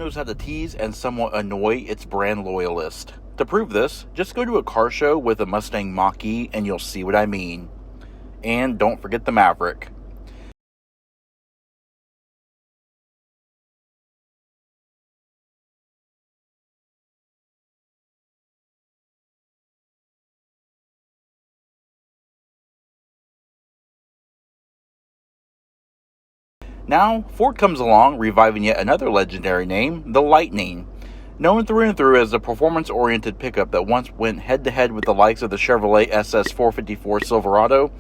knows how to tease and somewhat annoy its brand loyalists. To prove this, just go to a car show with a Mustang Mach-E and you'll see what I mean. And don't forget the Maverick. Now, Ford comes along, reviving yet another legendary name, the Lightning. Known through and through as a performance-oriented pickup that once went head-to-head with the likes of the Chevrolet SS454 Silverado,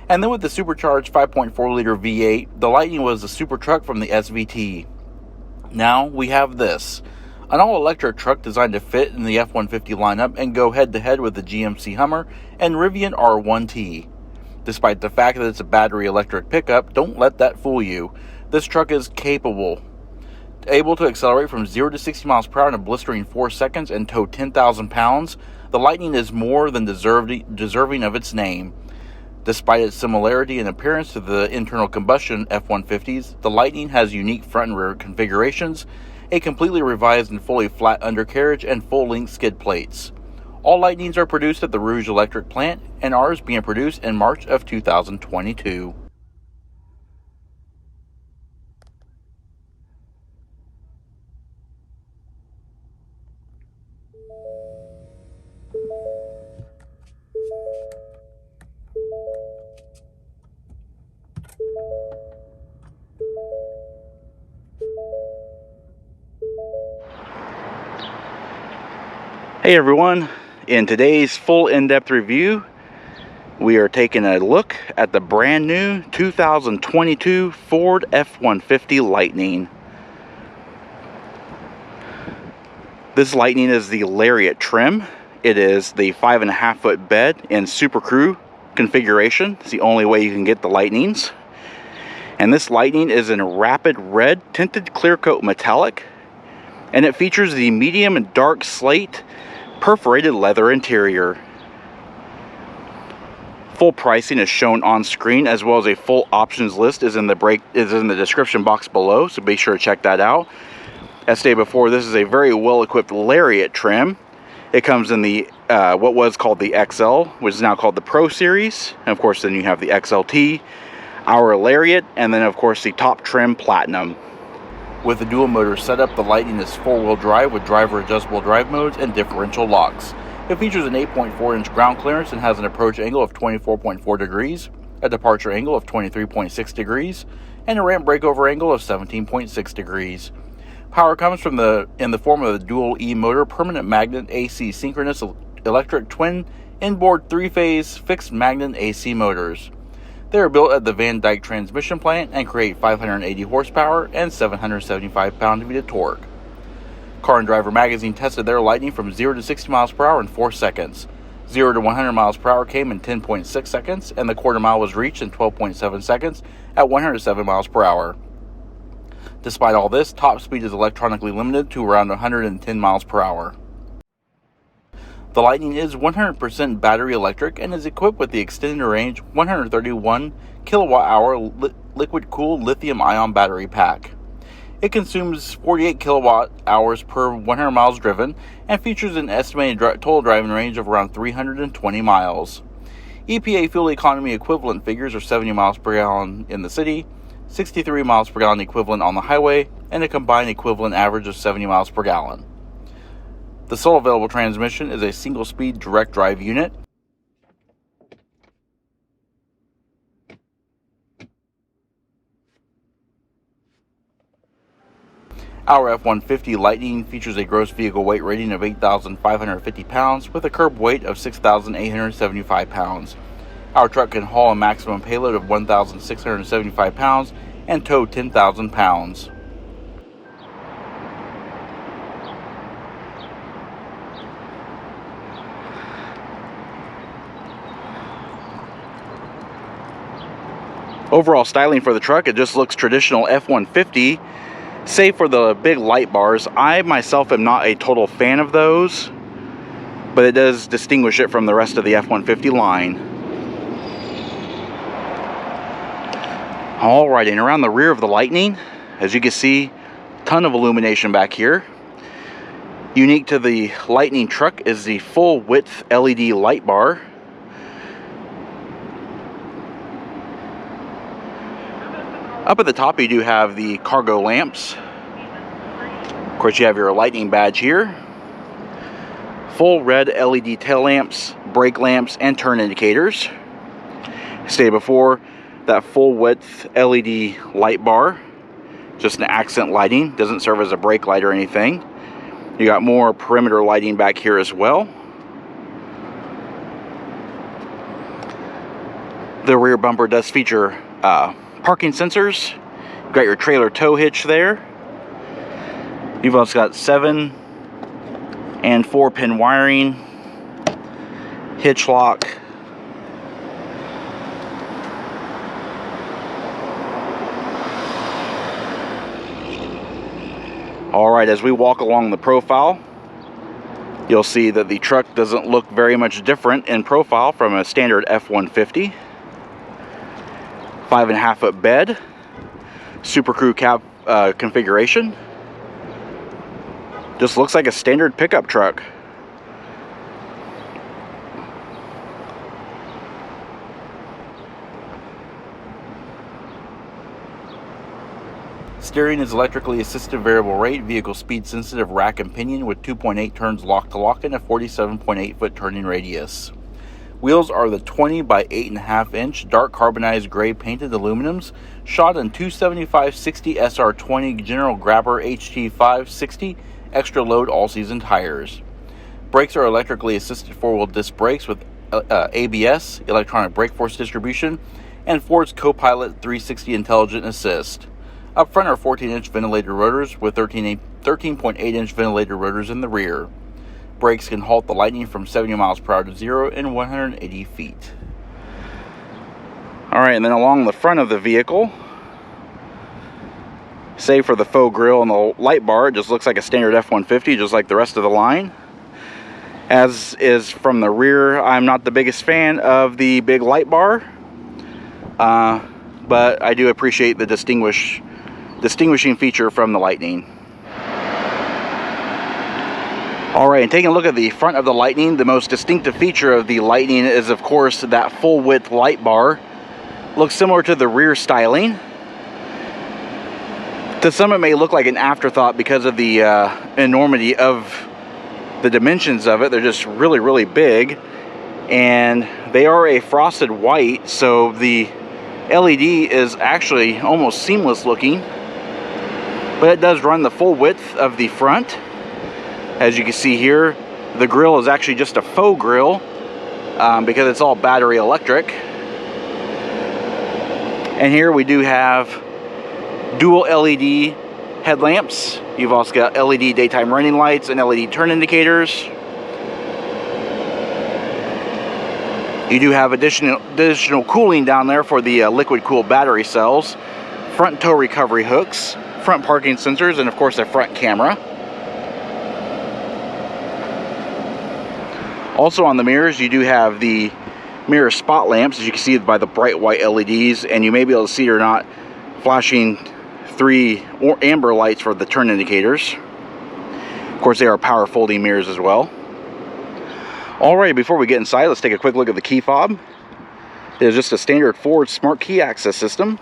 and then with the supercharged 5.4-liter V8, the Lightning was the super truck from the SVT. Now, we have this, an all-electric truck designed to fit in the F-150 lineup and go head-to-head with the GMC Hummer and Rivian R1T. Despite the fact that it's a battery electric pickup, don't let that fool you. This truck is capable. Able to accelerate from 0 to 60 miles per hour in a blistering 4 seconds and tow 10,000 pounds, the Lightning is more than deserving of its name. Despite its similarity in appearance to the internal combustion F-150s, the Lightning has unique front and rear configurations, a completely revised and fully flat undercarriage, and full-length skid plates. All Lightnings are produced at the Rouge Electric plant, and ours being produced in March of 2022. Hey everyone, in today's full in-depth review, we are taking a look at the brand new 2022 Ford F-150 Lightning. This Lightning is the Lariat trim. It is the 5.5 foot bed in SuperCrew configuration. It's the only way you can get the Lightnings. And this Lightning is in rapid red tinted clear coat metallic, and it features the medium and dark slate perforated leather interior. Full pricing is shown on screen, as well as a full options list is in the description box below, so be sure to check that out. As stated before, this is a very well equipped Lariat trim. It comes in the what was called the XL, which is now called the Pro Series, and of course then you have the XLT, our Lariat, and then of course the top trim Platinum. With the dual motor setup, the Lightning is 4-wheel drive with driver adjustable drive modes and differential locks. It features an 8.4-inch ground clearance and has an approach angle of 24.4 degrees, a departure angle of 23.6 degrees, and a ramp breakover angle of 17.6 degrees. Power comes in the form of the dual E-motor permanent magnet AC synchronous electric twin inboard 3-phase fixed magnet AC motors. They are built at the Van Dyke transmission plant and create 580 horsepower and 775 pound-feet of torque. Car and Driver magazine tested their Lightning from 0 to 60 miles per hour in 4 seconds. 0 to 100 miles per hour came in 10.6 seconds, and the quarter mile was reached in 12.7 seconds at 107 miles per hour. Despite all this, top speed is electronically limited to around 110 miles per hour. The Lightning is 100% battery electric and is equipped with the extended range 131 kilowatt-hour liquid-cooled lithium-ion battery pack. It consumes 48 kilowatt-hours per 100 miles driven and features an estimated total driving range of around 320 miles. EPA fuel economy equivalent figures are 70 miles per gallon in the city, 63 miles per gallon equivalent on the highway, and a combined equivalent average of 70 miles per gallon. The sole available transmission is a single-speed direct drive unit. Our F-150 Lightning features a gross vehicle weight rating of 8,550 pounds with a curb weight of 6,875 pounds. Our truck can haul a maximum payload of 1,675 pounds and tow 10,000 pounds. Overall styling for the truck, it just looks traditional F-150, save for the big light bars. I myself am not a total fan of those, but it does distinguish it from the rest of the F-150 line. Alright, and around the rear of the Lightning, as you can see, Ton of illumination back here. Unique to the Lightning truck is the full width LED light bar. Up at the top you do have the cargo lamps. Of course you have your Lightning badge here. Full red LED tail lamps, brake lamps, and turn indicators. Stated before, that full width LED light bar, just an accent lighting, doesn't serve as a brake light or anything. You got more perimeter lighting back here as well. The rear bumper does feature parking sensors. You've got your trailer tow hitch there. You've also got 7 and 4-pin wiring, hitch lock. Alright, as we walk along the profile, you'll see that the truck doesn't look very much different in profile from a standard F-150. 5.5 foot bed, SuperCrew cab configuration. Just looks like a standard pickup truck. Steering is electrically assisted variable rate, vehicle speed sensitive rack and pinion with 2.8 turns lock to lock and a 47.8 foot turning radius. Wheels are the 20 by 8.5 inch dark carbonized gray painted aluminums, shot in 275/60 SR20 General Grabber HT560 extra load all season tires. Brakes are electrically assisted 4-wheel disc brakes with ABS, electronic brake force distribution, and Ford's Copilot 360 Intelligent Assist. Up front are 14-inch ventilated rotors with 13.8-inch ventilated rotors in the rear. Brakes can halt the Lightning from 70 miles per hour to 0 in 180 feet. Alright, and then along the front of the vehicle, save for the faux grille and the light bar, it just looks like a standard F-150, just like the rest of the line. As is from the rear, I'm not the biggest fan of the big light bar, but I do appreciate the distinguishing feature from the Lightning. Alright, and taking a look at the front of the Lightning, the most distinctive feature of the Lightning is of course that full width light bar. Looks similar to the rear styling. To some it may look like an afterthought because of the enormity of the dimensions of it. They're just really, really big. And they are a frosted white, so the LED is actually almost seamless looking. But it does run the full width of the front. As you can see here, the grille is actually just a faux grille because it's all battery electric. And here we do have dual LED headlamps. You've also got LED daytime running lights and LED turn indicators. You do have additional cooling down there for the liquid cooled battery cells, front tow recovery hooks, front parking sensors, and of course a front camera. Also on the mirrors, you do have the mirror spot lamps, as you can see by the bright white LEDs, and you may be able to see or not flashing 3 amber lights for the turn indicators. Of course, they are power folding mirrors as well. Alright, before we get inside, let's take a quick look at the key fob. It is just a standard Ford smart key access system.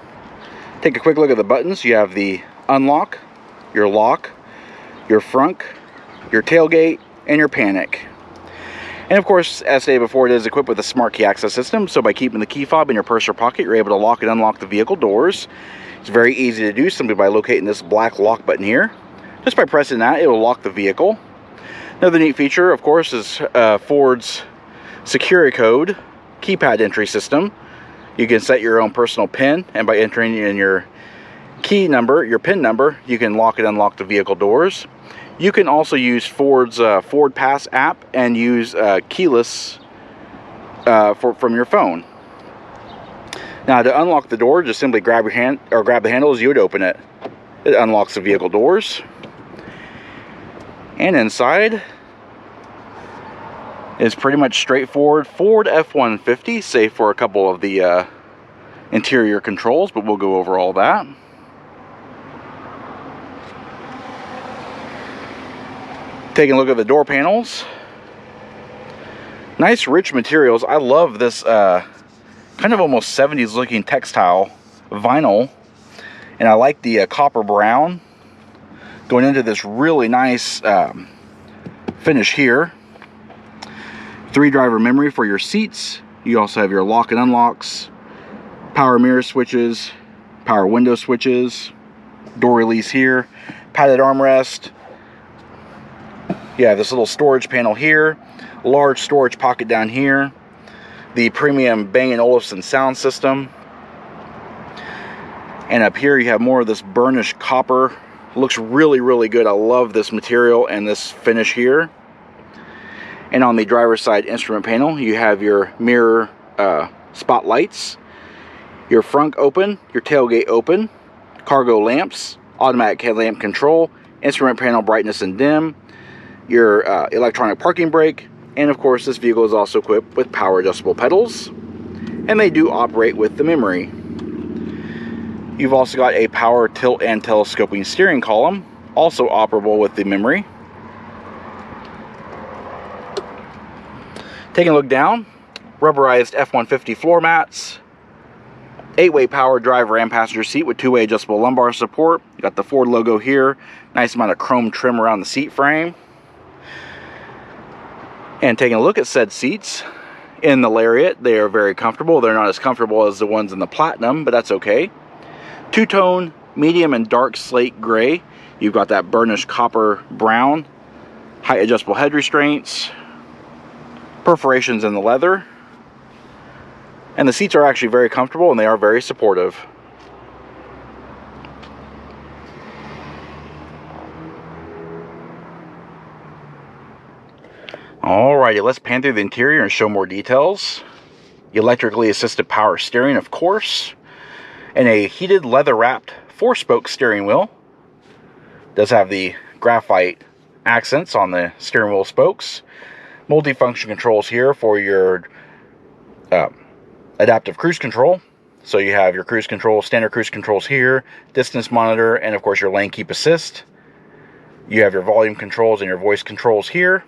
Take a quick look at the buttons. You have the unlock, your lock, your frunk, your tailgate, and your panic. And of course, as stated before, it is equipped with a smart key access system, so by keeping the key fob in your purse or pocket, you're able to lock and unlock the vehicle doors. It's very easy to do simply by locating this black lock button here. Just by pressing that, it will lock the vehicle. Another neat feature, of course, is Ford's security code keypad entry system. You can set your own personal PIN, and by entering in your key number, your PIN number, you can lock and unlock the vehicle doors. You can also use Ford's Ford Pass app and use keyless from your phone. Now, to unlock the door, just simply grab the handles. You would open it. It unlocks the vehicle doors. And inside is pretty much straightforward Ford F-150, save for a couple of the interior controls, but we'll go over all that. Taking a look at the door panels. Nice rich materials. I love this kind of almost 70s looking textile vinyl. And I like the copper brown going into this really nice finish here. 3-driver memory for your seats. You also have your lock and unlocks, power mirror switches, power window switches, door release here, padded armrest. You have this little storage panel here, large storage pocket down here, the premium Bang & Olufsen sound system. And up here you have more of this burnished copper. Looks really, really good. I love this material and this finish here. And on the driver's side instrument panel, you have your mirror spotlights, your front open, your tailgate open, cargo lamps, automatic headlamp control, instrument panel brightness and dim, your electronic parking brake, and of course this vehicle is also equipped with power adjustable pedals, and they do operate with the memory. You've also got a power tilt and telescoping steering column, also operable with the memory. Taking a look down, rubberized F-150 floor mats, 8-way power driver and passenger seat with 2-way adjustable lumbar support. You got the Ford logo here, nice amount of chrome trim around the seat frame. And taking a look at said seats in the Lariat, they are very comfortable. They're not as comfortable as the ones in the Platinum, but that's okay. Two-tone, medium and dark slate gray. You've got that burnished copper brown, height adjustable head restraints, perforations in the leather, and the seats are actually very comfortable and they are very supportive. Alrighty, let's pan through the interior and show more details. Electrically assisted power steering, of course, and a heated leather wrapped 4-spoke steering wheel. Does have the graphite accents on the steering wheel spokes. Multifunction controls here for your adaptive cruise control. So you have your cruise control, standard cruise controls here, distance monitor, and of course your lane keep assist. You have your volume controls and your voice controls here.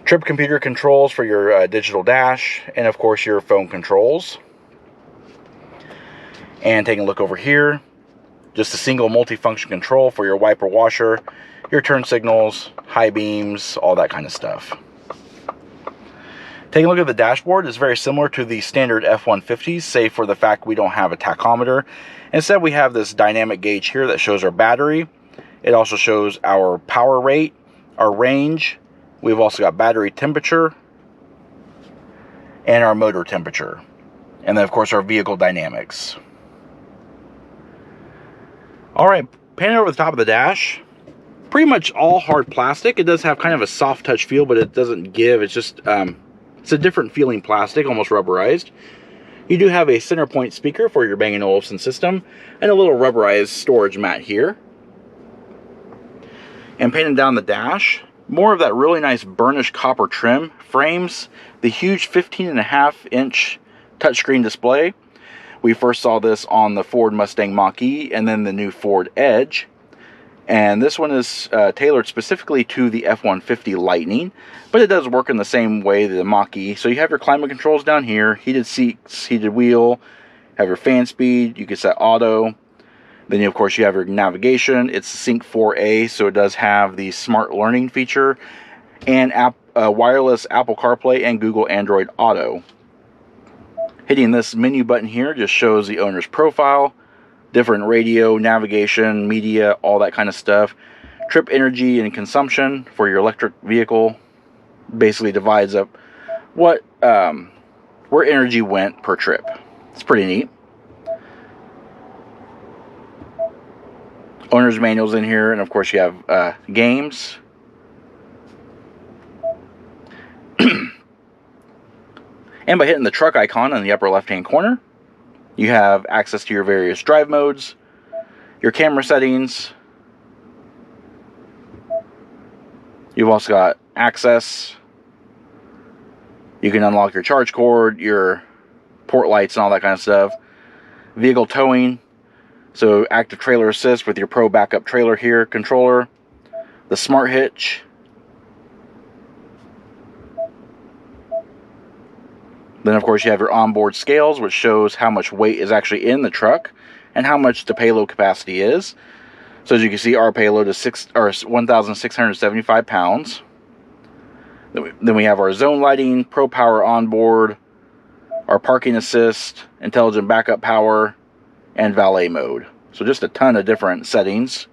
Trip computer controls for your digital dash, and of course your phone controls. And taking a look over here, just a single multifunction control for your wiper washer, your turn signals, high beams, all that kind of stuff. Taking a look at the dashboard, it's very similar to the standard F-150s, save for the fact we don't have a tachometer. Instead, we have this dynamic gauge here that shows our battery. It also shows our power rate, our range. We've also got battery temperature and our motor temperature. And then, of course, our vehicle dynamics. All right, panning over the top of the dash. Pretty much all hard plastic. It does have kind of a soft touch feel, but it doesn't give. It's just... it's a different feeling plastic, almost rubberized. You do have a center point speaker for your Bang & Olufsen system, and a little rubberized storage mat here. And painting down the dash, more of that really nice burnished copper trim frames the huge 15.5-inch touchscreen display. We first saw this on the Ford Mustang Mach-E and then the new Ford Edge. And this one is tailored specifically to the F-150 Lightning, but it does work in the same way that the Mach-E. So you have your climate controls down here, heated seats, heated wheel, have your fan speed, you can set auto. Then of course you have your navigation. It's Sync 4A, so it does have the smart learning feature and wireless Apple CarPlay and Google Android Auto. Hitting this menu button here just shows the owner's profile, different radio, navigation, media, all that kind of stuff. Trip energy and consumption for your electric vehicle. Basically divides up what where energy went per trip. It's pretty neat. Owner's manuals in here, and of course you have games. And by hitting the truck icon in the upper left hand corner, you have access to your various drive modes, your camera settings. You've also got access. You can unlock your charge cord, your port lights, and all that kind of stuff. Vehicle towing. So active trailer assist with your Pro backup trailer here, controller. The smart hitch, Then of course you have your onboard scales, which shows how much weight is actually in the truck and how much the payload capacity is. So as you can see, our payload is 1,675 pounds. Then we have our zone lighting, Pro Power onboard, our parking assist, intelligent backup power, and valet mode. So just a ton of different settings.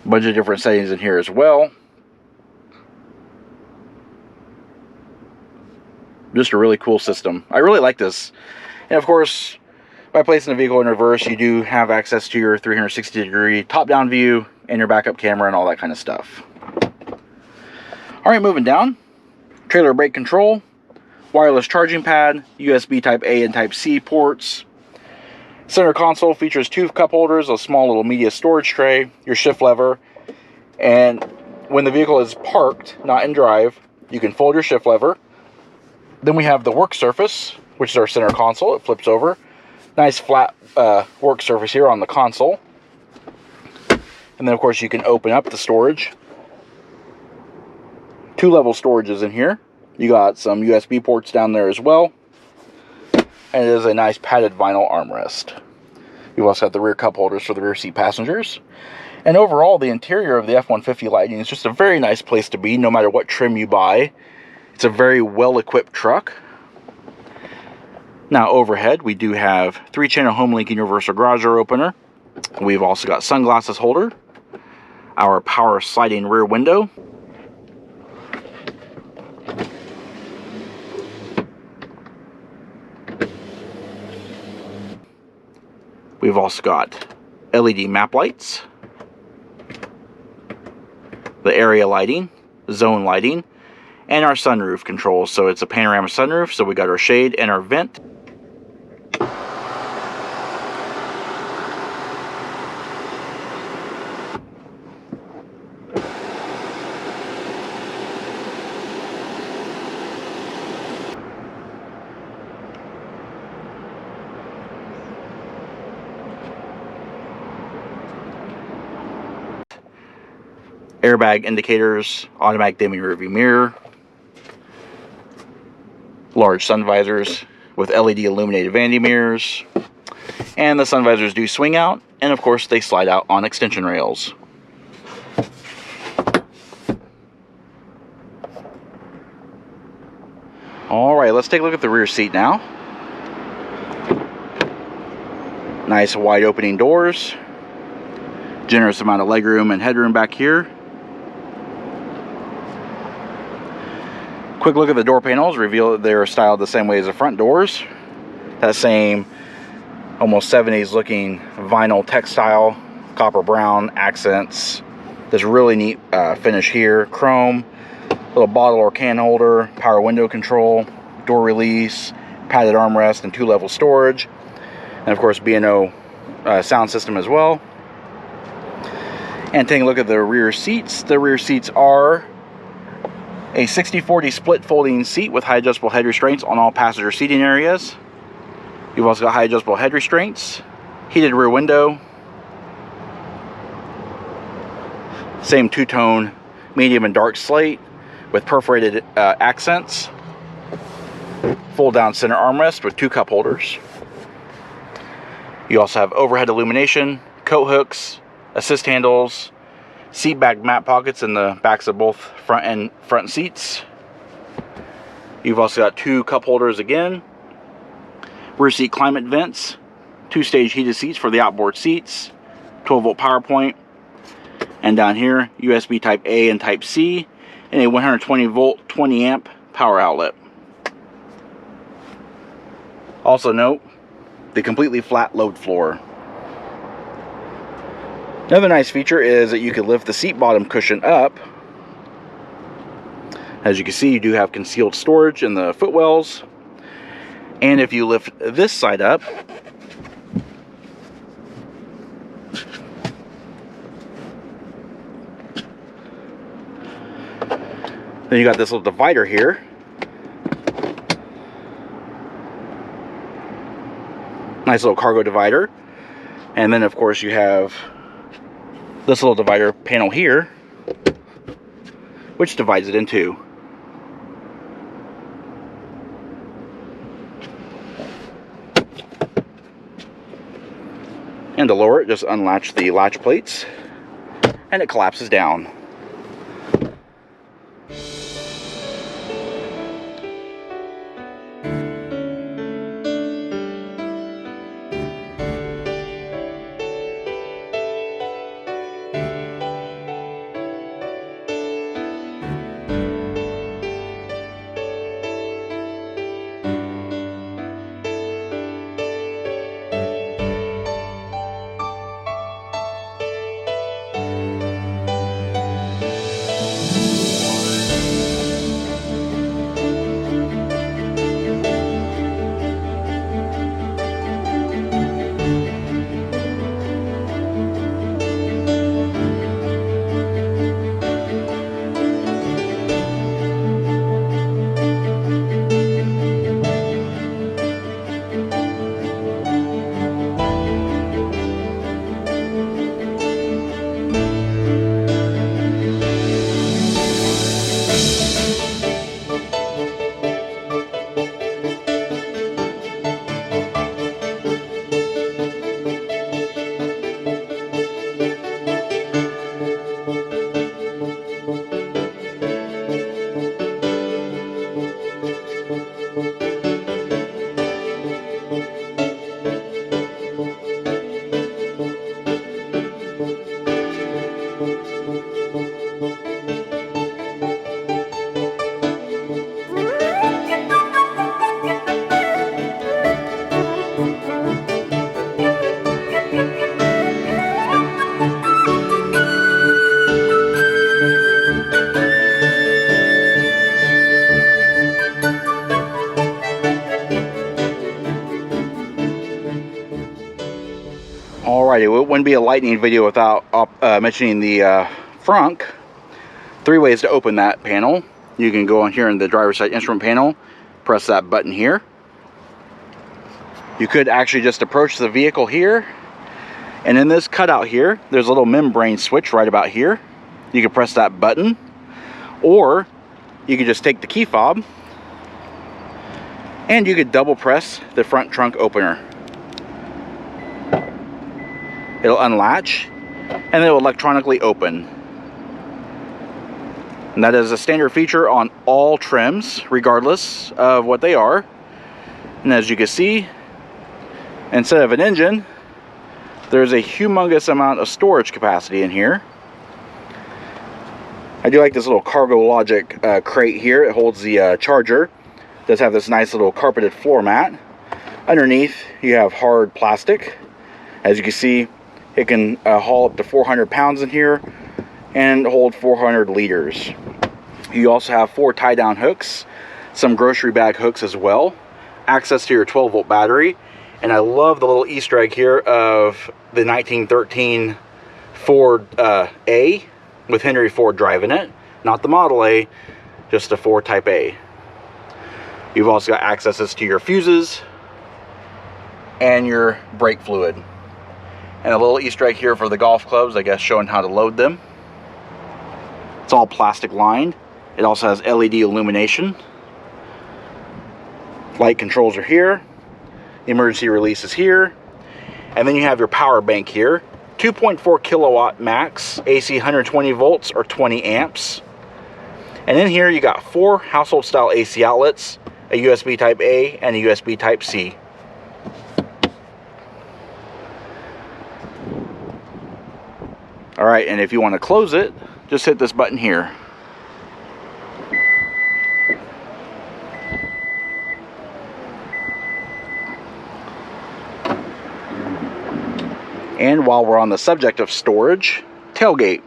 A bunch of different settings in here as well. Just a really cool system. I really like this. And of course, by placing the vehicle in reverse, you do have access to your 360-degree top-down view and your backup camera and all that kind of stuff. All right, moving down. Trailer brake control, wireless charging pad, USB Type A and Type C ports. Center console features 2 cup holders, a small little media storage tray, your shift lever, and when the vehicle is parked, not in drive, you can fold your shift lever. Then we have the work surface, which is our center console. It flips over. Nice flat work surface here on the console. And then of course you can open up the storage. 2 level storages in here. You got some USB ports down there as well. And it is a nice padded vinyl armrest. You also have the rear cup holders for the rear seat passengers. And overall, the interior of the F-150 Lightning is just a very nice place to be, no matter what trim you buy. It's a very well-equipped truck. Now overhead, we do have 3-channel home link universal garage door opener. We've also got sunglasses holder, our power sliding rear window, we've also got LED map lights, the area lighting, zone lighting, and our sunroof controls. So it's a panorama sunroof, so we got our shade and our vent. Airbag indicators, automatic dimming rearview mirror, large sun visors with LED illuminated vanity mirrors, and the sun visors do swing out, and of course they slide out on extension rails. Alright, let's take a look at the rear seat now. Nice wide opening doors, generous amount of legroom and headroom back here. Quick look at the door panels reveal that they're styled the same way as the front doors. That same almost 70s looking vinyl textile, copper brown accents. This really neat finish here. Chrome, little bottle or can holder, power window control, door release, padded armrest, and 2-level storage. And of course B&O sound system as well. And taking a look at the rear seats. The rear seats are a 60-40 split folding seat with high adjustable head restraints on all passenger seating areas. You've also got high adjustable head restraints, heated rear window, same 2-tone medium and dark slate with perforated accents, fold down center armrest with 2 cup holders. You also have overhead illumination, coat hooks, assist handles, seat back mat pockets in the backs of both front seats. You've also got 2 cup holders again, rear seat climate vents, 2-stage heated seats for the outboard seats, 12-volt power point, and down here USB Type A and Type C, and a 120-volt 20-amp power outlet. Also note the completely flat load floor. Another nice feature is that you can lift the seat bottom cushion up. As you can see, you do have concealed storage in the footwells. And if you lift this side up, then you got this little divider here. Nice little cargo divider. And then of course you have this little divider panel here, which divides it in 2. And to lower it, just unlatch the latch plates and it collapses down. Alrighty, well, it wouldn't be a lightning video without mentioning the frunk. 3 ways to open that panel. You can go on here in the driver's side instrument panel, press that button here. You could actually just approach the vehicle here, and in this cutout here, there's a little membrane switch right about here. You can press that button, or you could just take the key fob and you could double press the front trunk opener. It'll unlatch and it will electronically open. And that is a standard feature on all trims, regardless of what they are. And as you can see, instead of an engine, there's a humongous amount of storage capacity in here. I do like this little Cargo Logic crate here. It holds the charger. It does have this nice little carpeted floor mat. Underneath, you have hard plastic. As you can see, it can haul up to 400 pounds in here and hold 400 liters. You also have 4 tie-down hooks, some grocery bag hooks as well, access to your 12-volt battery, and I love the little Easter egg here of the 1913 Ford A with Henry Ford driving it. Not the Model A, just the Ford Type A. You've also got accesses to your fuses and your brake fluid. And a little Easter egg here for the golf clubs, I guess, showing how to load them. It's all plastic lined. It also has LED illumination. Light controls are here. Emergency release is here. And then you have your power bank here. 2.4 kilowatt max, AC 120 volts or 20 amps. And in here you got 4 household style AC outlets, a USB type A and a USB type C. Alright, and if you want to close it, just hit this button here. And while we're on the subject of storage, tailgate.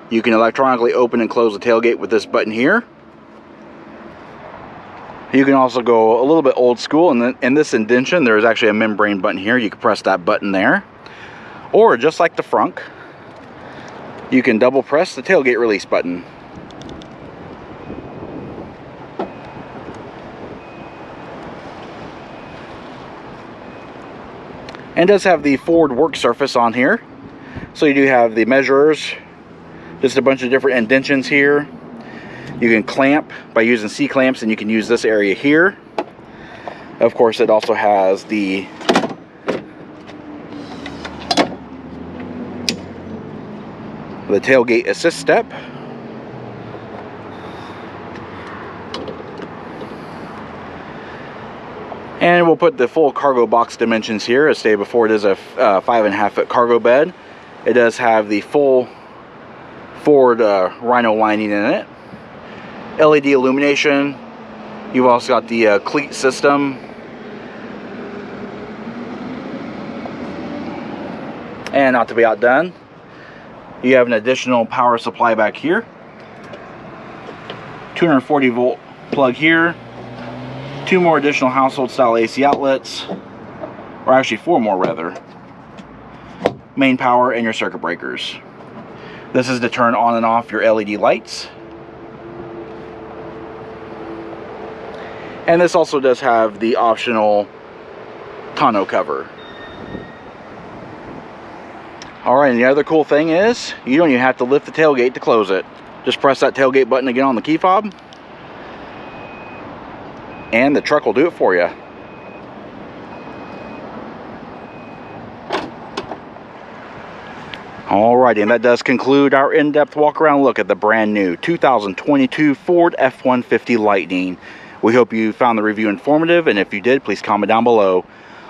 You can electronically open and close the tailgate with this button here. You can also go a little bit old school, and then in this indentation there is actually a membrane button here. You can press that button there. Or just like the frunk, you can double press the tailgate release button. And does have the Ford work surface on here. So you do have the measurers, just a bunch of different indentions here. You can clamp by using C-clamps, and you can use this area here. Of course, it also has the The tailgate assist step. And we'll put the full cargo box dimensions here. As stated before, it is a 5.5 foot cargo bed. It does have the full Ford Rhino lining in it. LED illumination. You've also got the cleat system. And not to be outdone, you have an additional power supply back here. 240 volt plug here. 2 more additional household style AC outlets, or actually 4 more rather. Main power and your circuit breakers. This is to turn on and off your LED lights. And this also does have the optional tonneau cover. Alright, and the other cool thing is, you don't even have to lift the tailgate to close it. Just press that tailgate button again on the key fob, and the truck will do it for you. Alrighty, and that does conclude our in-depth walk-around look at the brand new 2022 Ford F-150 Lightning. We hope you found the review informative, and if you did, please comment down below.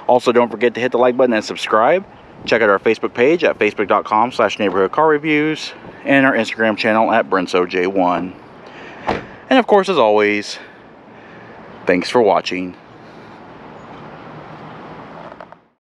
Also, don't forget to hit the like button and subscribe. Check out our Facebook page at facebook.com/neighborhoodcarreviews and our Instagram channel at BrensoJ1. And of course, as always, thanks for watching.